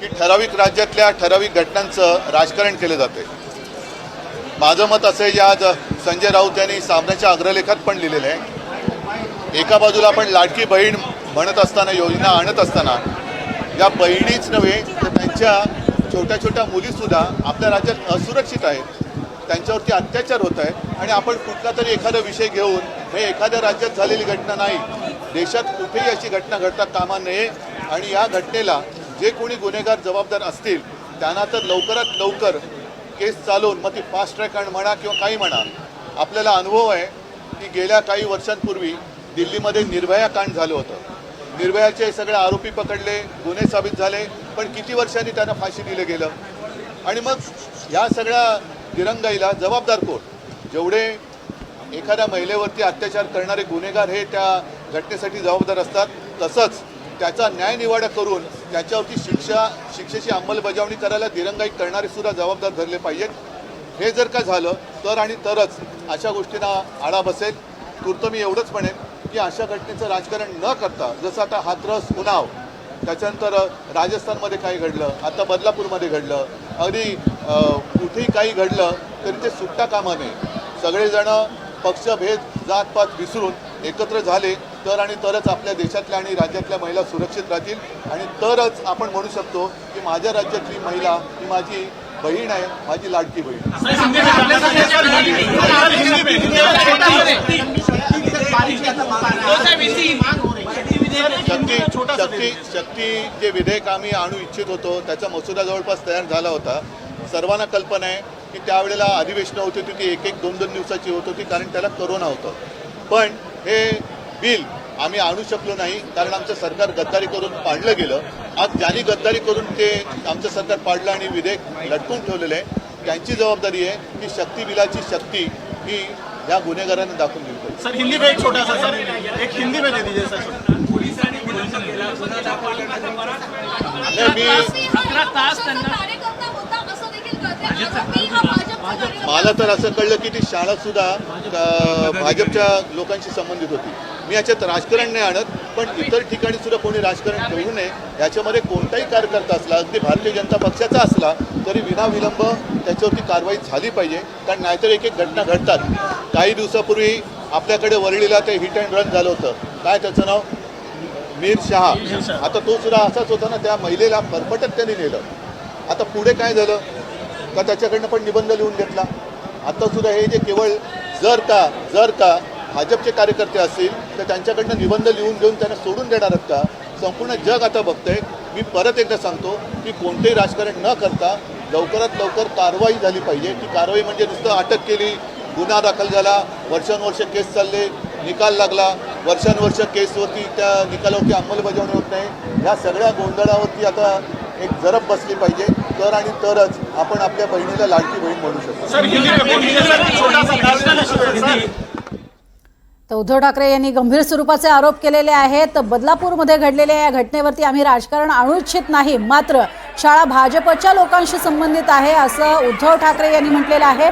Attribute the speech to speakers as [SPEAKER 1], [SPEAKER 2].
[SPEAKER 1] की ठराविक राज्यातल्या ठराविक घटनांचं राजकारण केलं जाते। माझं मत असं आहे, आज संजय राऊत यांनी सामनाच्या अग्रलेखात पण लिहिलेलं आहे। एका बाजूला आपण लाडकी बहीण म्हणत असताना, योजना आणत असताना, या बहिणीच नव्हे तर त्यांच्या छोट्या छोट्या मुलीसुद्धा आपल्या राज्यात असुरक्षित आहेत, त्यांच्यावरती अत्याचार होत आहे। आणि आपण कुठला तरी एखादा विषय घेऊन हे एखाद्या राज्यात झालेली घटना नाही, देशात कुठेही अशी घटना घडता कामा नये। आणि या घटनेला जे कोणी गुन्हेगार जबाबदार असतील त्यांना तर लवकरात लवकर केस चालवून, मग ती फास्ट ट्रॅक म्हणा किंवा काही म्हणा, आपल्याला अनुभव आहे की गेल्या काही वर्षांपूर्वी दिल्लीमध्ये निर्भया कांड झालं होतं। निर्भयाचे सगळे आरोपी पकडले, गुन्हे साबित झाले, पण किती वर्षांनी त्यांना फाशी दिलं गेलं। आणि मग या सगळ्या दिरंगाईला जबाबदार कोण? जेवढे एखाद्या महिलेवरती अत्याचार करणारे गुन्हेगार हे त्या घटनेसाठी जबाबदार असतात, तसंच त्याचा न्यायनिवाडा करून त्याच्यावरती शिक्षेची अंमलबजावणी करायला दिरंगाई करणारे सुद्धा जबाबदार धरले पाहिजेत। हे जर का झालं तर आणि तरच अशा गोष्टींना आळा बसेल। तूर्त मी एवढंच म्हणेन की अशा घटनेचं राजकारण न करता, जसं आता हाथरस उन्नाव, त्याच्यानंतर राजस्थानमध्ये काही घडलं, आता बदलापूरमध्ये घडलं, अगदी कुठेही काही घडलं तरी ते सुट्टा कामा नये। सगळेजणं पक्षभेद जातपात विसरून एकत्र झाले तर आणि तरच आपल्या देशातल्या आणि राज्यातल्या महिला सुरक्षित राहतील। आणि तरच आपण म्हणू शकतो की माझ्या राज्यातली महिला ही माझी बहीण आहे, माझी लाडकी बहीण। शक्ती जे विधेयक आम्ही आणू इच्छित होतो त्याचा मसुदा जवळपास तयार झाला होता। सर्वांना कल्पना आहे की त्यावेळेला अधिवेशनं होती ती एक दोन दिवसाची होत होती, कारण त्याला कोरोना होतं। पण हे बिल आम्ही आणू शकलो नाही, कारण आमचं सरकार गद्दारी करून पाडलं गेलं। आज ज्यांनी गद्दारी करून ते आमचं सरकार पाडलं आणि विधेयक लटकून ठेवलेलं आहे, त्यांची जबाबदारी आहे की शक्ती बिलाची शक्ती ही या गुन्हेगारांनी दाखवून दिली पाहिजे।
[SPEAKER 2] सर हिंदी में एक छोटा सा, सर एक हिंदी में दे दीजिए सर।
[SPEAKER 1] मला तर असं कळलं की ती शाळा सुद्धा भाजपच्या लोकांशी संबंधित होती। मी याच्यात राजकारण नाही आणत, पण इतर ठिकाणी सुद्धा कोणी राजकारण करू नये। याच्यामध्ये कोणताही कार्यकर्ता असला, अगदी भारतीय जनता पक्षाचा असला तरी विनाविलंब त्याच्यावरती कारवाई झाली पाहिजे, कारण नाहीतर एक घटना घडतात। काही दिवसापूर्वी आपल्याकडे वरळीला ते हिट अँड रन झालं होतं, काय त्याचं नाव, मीर शहा। आता तो सुद्धा असाच होता ना, त्या महिलेला फरफटत त्यांनी नेलं। आता पुढे काय झालं का त्याच्याकडनं पण निबंध लिहून घेतला। आता सुद्धा हे जे केवळ जर का भाजपचे कार्यकर्ते असतील तर त्यांच्याकडनं निबंध लिहून घेऊन त्यांना सोडून देणार आहेत का? संपूर्ण जग आता बघतंय। मी परत एकदा सांगतो की कोणतेही राजकारण न करता लवकरात लवकर कारवाई झाली पाहिजे। ती कारवाई म्हणजे नुसतं अटक केली, गुन्हा दाखल झाला, वर्षानुवर्ष केस चालले, निकाल लागला, वर्षानुवर्ष केसवरती त्या निकालावरती अंमलबजावणी होत नाही। या सगळ्या गोंधळावरती आता एक जरब बसली पाहिजे, तर आणि तरच आपण आपल्या बहिणीला लाडकी बहीण म्हणू शकतो।
[SPEAKER 3] तर उद्धव ठाकरे यांनी गंभीर स्वरूपाचे आरोप केलेले आहेत। बदलापूरमध्ये घडलेल्या या घटनेवरती आम्ही राजकारण आणू इच्छित नाही, मात्र शाळा भाजपच्या लोकांशी संबंधित आहे असं उद्धव ठाकरे यांनी म्हटलेलं आहे।